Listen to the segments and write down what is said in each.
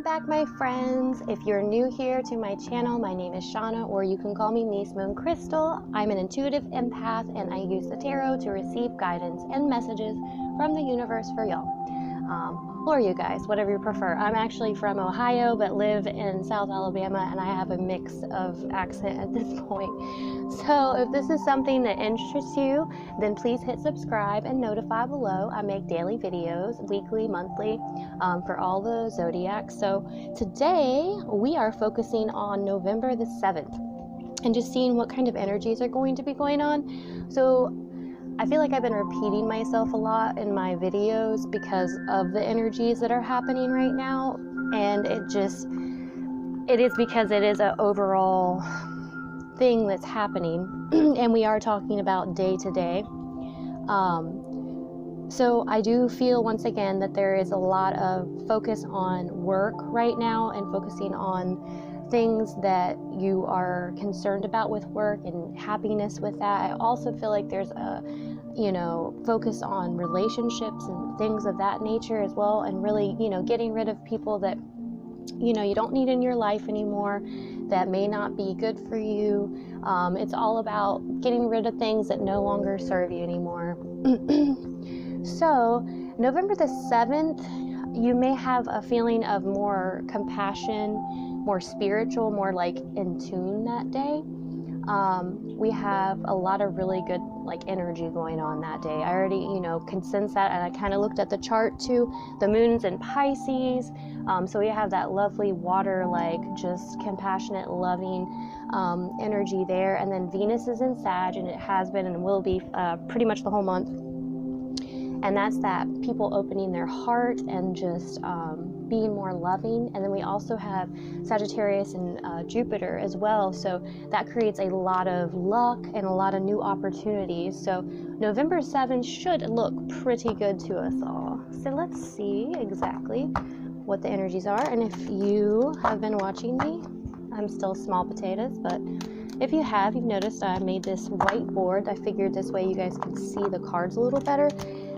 Welcome back, my friends. If you're new here to my channel, my name is Shauna, or you can call me Niece Moon Crystal. I'm an intuitive empath, and I use the tarot to receive guidance and messages from the universe for y'all. Or you guys, whatever you prefer. I'm actually from Ohio, but live in South Alabama, and I have a mix of accent at this point. So if this is something that interests you, then please hit subscribe and notify below. I make daily videos, weekly, monthly, for all the zodiacs. So today we are focusing on November the 7th and just seeing what kind of energies are going to be going on. So I feel like I've been repeating myself a lot in my videos because of the energies that are happening right now, and it is because it is an overall thing that's happening and we are talking about day to day. So I do feel once again that there is a lot of focus on work right now and focusing on things that you are concerned about with work and happiness with that. I also feel like there's a focus on relationships and things of that nature as well, and really getting rid of people that you don't need in your life anymore, that may not be good for you. It's all about getting rid of things that no longer serve you anymore. So November the 7th, you may have a feeling of more compassion, more spiritual, more like in tune that day. We have a lot of really good energy going on that day. I already can sense that, and I kind of looked at the chart too. The moon's in Pisces, so we have that lovely water, just compassionate, loving energy there. And then Venus is in Sag, and it has been and will be pretty much the whole month. And that's that people opening their heart and just being more loving. And then we also have Sagittarius and Jupiter as well. So that creates a lot of luck and a lot of new opportunities. So November 7th should look pretty good to us all. So let's see exactly what the energies are. And if you have been watching me, I'm still small potatoes, but if you have, you've noticed I made this whiteboard. I figured this way you guys can see the cards a little better.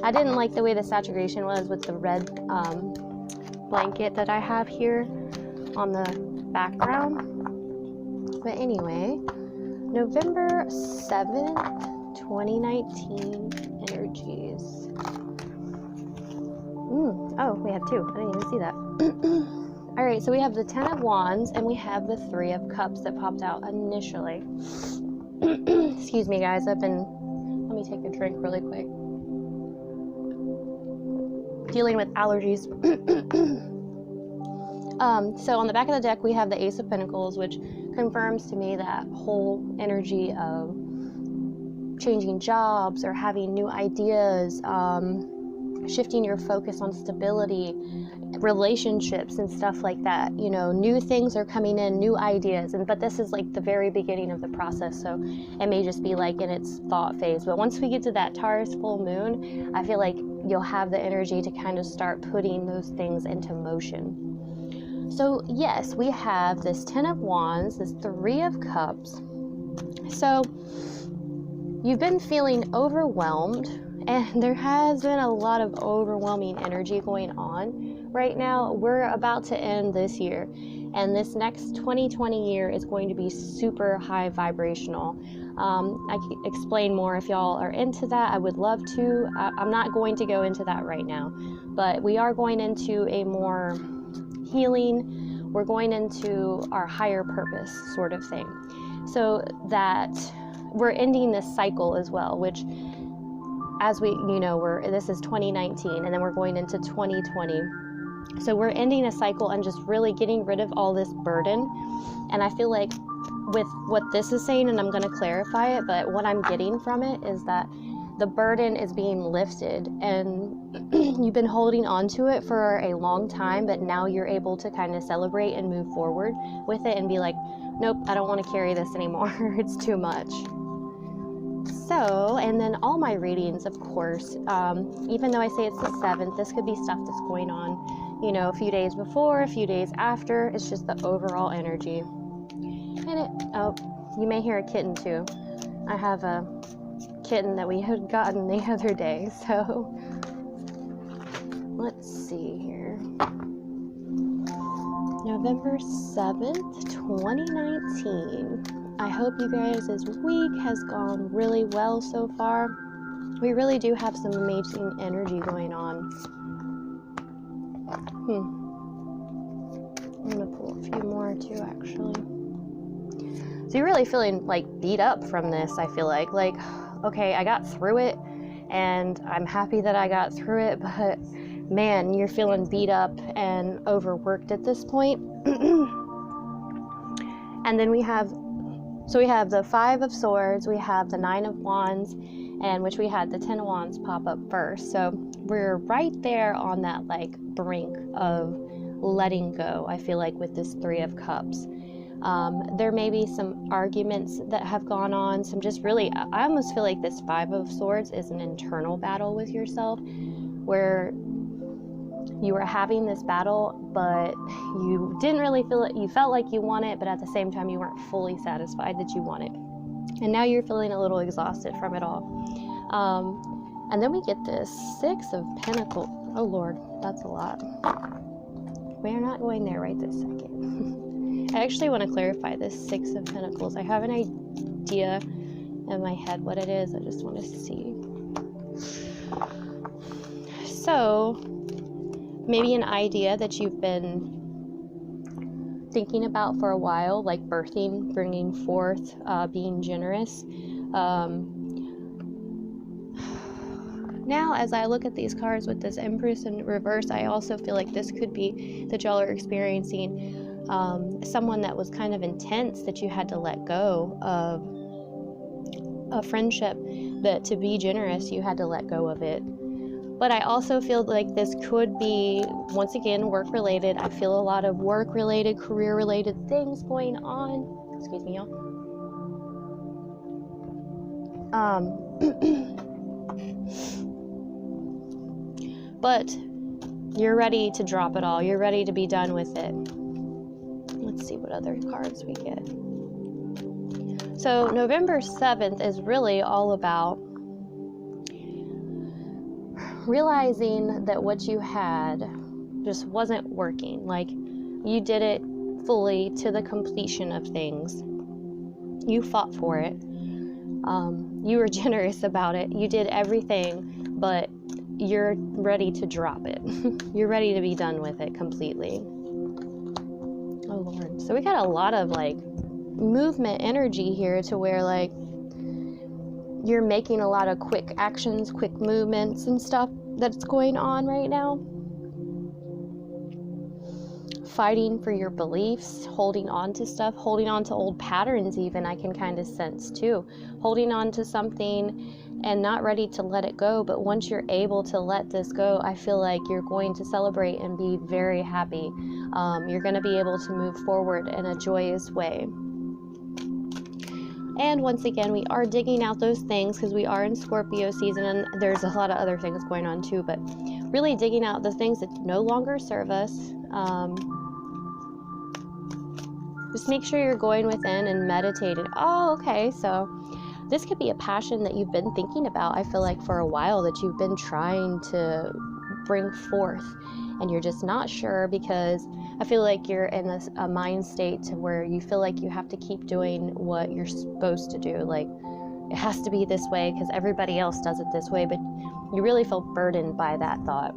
I didn't like the way the saturation was with the red blanket that I have here on the background. But anyway, November 7th, 2019 energies. Oh, we have two. I didn't even see that. All right, so we have the 10 of Wands and we have the 3 of Cups that popped out initially. Excuse me, guys. Let me take a drink really quick. Dealing with allergies. So on the back of the deck, we have the Ace of Pentacles, which confirms to me that whole energy of changing jobs or having new ideas, shifting your focus on stability, relationships and stuff like that. New things are coming in, new ideas, but this is the very beginning of the process, so it may just be in its thought phase. But once we get to that Taurus full moon, I feel like you'll have the energy to kind of start putting those things into motion. So yes, we have this 10 of Wands, this 3 of Cups. So you've been feeling overwhelmed, and there has been a lot of overwhelming energy going on right now. We're about to end this year, and this next 2020 year is going to be super high vibrational. I can explain more if y'all are into that. I would love to. I'm not going to go into that right now, but we are going into a more healing. We're going into our higher purpose sort of thing. So that we're ending this cycle as well, which, as we, this is 2019, and then we're going into 2020. So we're ending a cycle and just really getting rid of all this burden. And I feel like with what this is saying, and I'm going to clarify it, but what I'm getting from it is that the burden is being lifted, and you've been holding on to it for a long time, but now you're able to kind of celebrate and move forward with it and be like, nope, I don't want to carry this anymore. It's too much. So, and then all my readings, of course, even though I say it's the 7th, this could be stuff that's going on, a few days before, a few days after. It's just the overall energy. And you may hear a kitten too. I have a kitten that we had gotten the other day, so let's see here. November 7th, 2019. I hope you guys' week has gone really well so far. We really do have some amazing energy going on. I'm gonna pull a few more too, actually. So you're really feeling like beat up from this, I feel like, okay, I got through it and I'm happy that I got through it, but man, you're feeling beat up and overworked at this point. And then we have the 5 of Swords, we have the 9 of Wands, and which we had the 10 of Wands pop up first. So we're right there on that like brink of letting go, I feel like, with this 3 of Cups. There may be some arguments that have gone on, some just really, I almost feel like this 5 of Swords is an internal battle with yourself, where you were having this battle, but you didn't really feel it. You felt like you want it, but at the same time, you weren't fully satisfied that you want it. And now you're feeling a little exhausted from it all. And then we get this 6 of Pentacles. Oh Lord, that's a lot. We're not going there right this second. I actually want to clarify this 6 of Pentacles. I have an idea in my head what it is. I just want to see. So, maybe an idea that you've been thinking about for a while, like birthing, bringing forth, being generous. Now, as I look at these cards with this Empress in reverse, I also feel like this could be that y'all are experiencing someone that was kind of intense, that you had to let go of a friendship, that to be generous, you had to let go of it. But I also feel like this could be, once again, work-related. I feel a lot of work-related, career-related things going on. Excuse me, y'all. But you're ready to drop it all. You're ready to be done with it. Let's see what other cards we get. So November 7th is really all about realizing that what you had just wasn't working. Like, you did it fully to the completion of things. You fought for it. You were generous about it. You did everything, but you're ready to drop it. You're ready to be done with it completely. Oh Lord. So we got a lot of like movement energy here, to where like you're making a lot of quick actions, quick movements and stuff that's going on right now. Fighting for your beliefs, holding on to stuff, holding on to old patterns even, I can kind of sense too. Holding on to something and not ready to let it go, but once you're able to let this go, I feel like you're going to celebrate and be very happy. You're going to be able to move forward in a joyous way. And once again, we are digging out those things because we are in Scorpio season, and there's a lot of other things going on too, but really digging out the things that no longer serve us. Just make sure you're going within and meditating. Oh, okay, so this could be a passion that you've been thinking about, I feel like, for a while, that you've been trying to bring forth, and you're just not sure, because I feel like you're in a mind state to where you feel like you have to keep doing what you're supposed to do. Like, it has to be this way because everybody else does it this way, but you really feel burdened by that thought.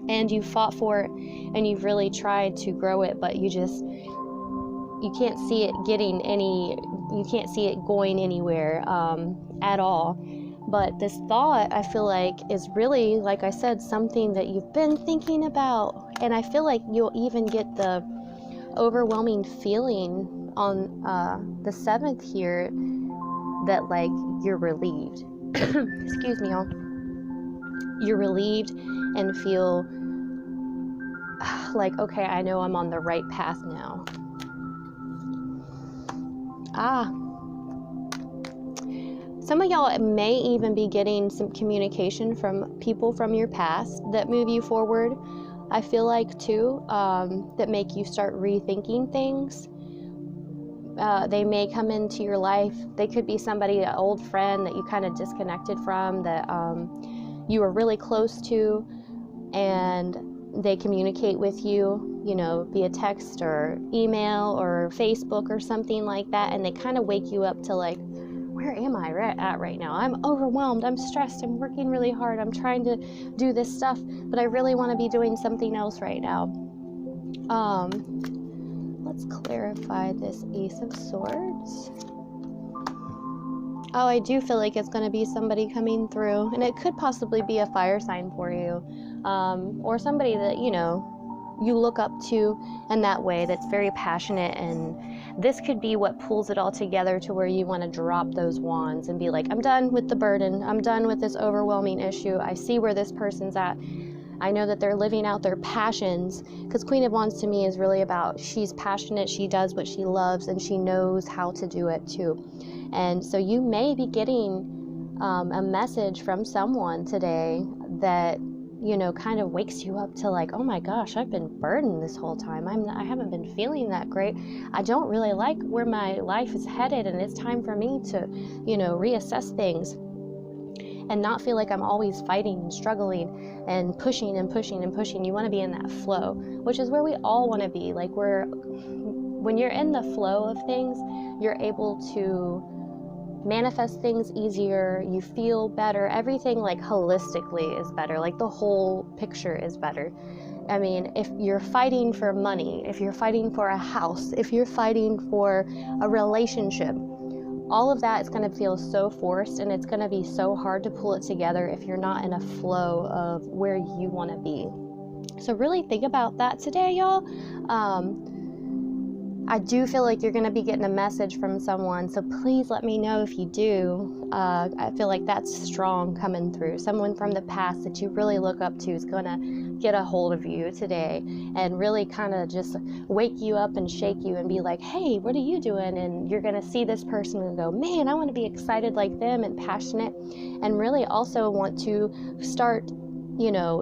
And you fought for it, and you've really tried to grow it, but you can't see it you can't see it going anywhere at all. But this thought, I feel like, is really, like I said, something that you've been thinking about. And I feel like you'll even get the overwhelming feeling on the 7th here that, like, you're relieved. Excuse me, y'all. You're relieved and feel like, okay, I know I'm on the right path now. Some of y'all may even be getting some communication from people from your past that move you forward, I feel like, too, that make you start rethinking things. They may come into your life. They could be somebody, an old friend that you kind of disconnected from, that you were really close to, and they communicate with you via text or email or Facebook or something like that, and they kind of wake you up to like, where am I at right now? I'm overwhelmed, I'm stressed, I'm working really hard, I'm trying to do this stuff, but I really want to be doing something else right now. Let's clarify this Ace of Swords. Oh, I do feel like it's going to be somebody coming through, and it could possibly be a fire sign for you, or somebody that, you look up to in that way, that's very passionate, and this could be what pulls it all together to where you want to drop those wands and be like, I'm done with the burden, I'm done with this overwhelming issue, I see where this person's at, I know that they're living out their passions, because Queen of Wands to me is really about, she's passionate, she does what she loves, and she knows how to do it too. And so you may be getting a message from someone today that kind of wakes you up to like, oh my gosh, I've been burdened this whole time. I haven't been feeling that great. I don't really like where my life is headed, and it's time for me to, reassess things and not feel like I'm always fighting and struggling and pushing and pushing and pushing. You want to be in that flow, which is where we all want to be. Like when you're in the flow of things, you're able to manifest things easier, you feel better, everything like holistically is better, like the whole picture is better. I mean, if you're fighting for money, if you're fighting for a house, if you're fighting for a relationship, all of that is going to feel so forced, and it's going to be so hard to pull it together if you're not in a flow of where you want to be. So really think about that today, y'all. I do feel like you're going to be getting a message from someone, so please let me know if you do. I feel like that's strong coming through. Someone from the past that you really look up to is going to get a hold of you today and really kind of just wake you up and shake you and be like, hey, what are you doing? And you're going to see this person and go, man, I want to be excited like them and passionate, and really also want to start,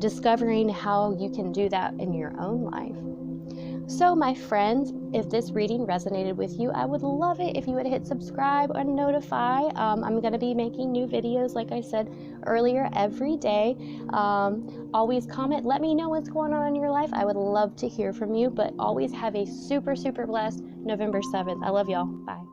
discovering how you can do that in your own life. So my friends, if this reading resonated with you, I would love it if you would hit subscribe and notify. I'm going to be making new videos, like I said earlier, every day. Always comment. Let me know what's going on in your life. I would love to hear from you, but always have a super, super blessed November 7th. I love y'all. Bye.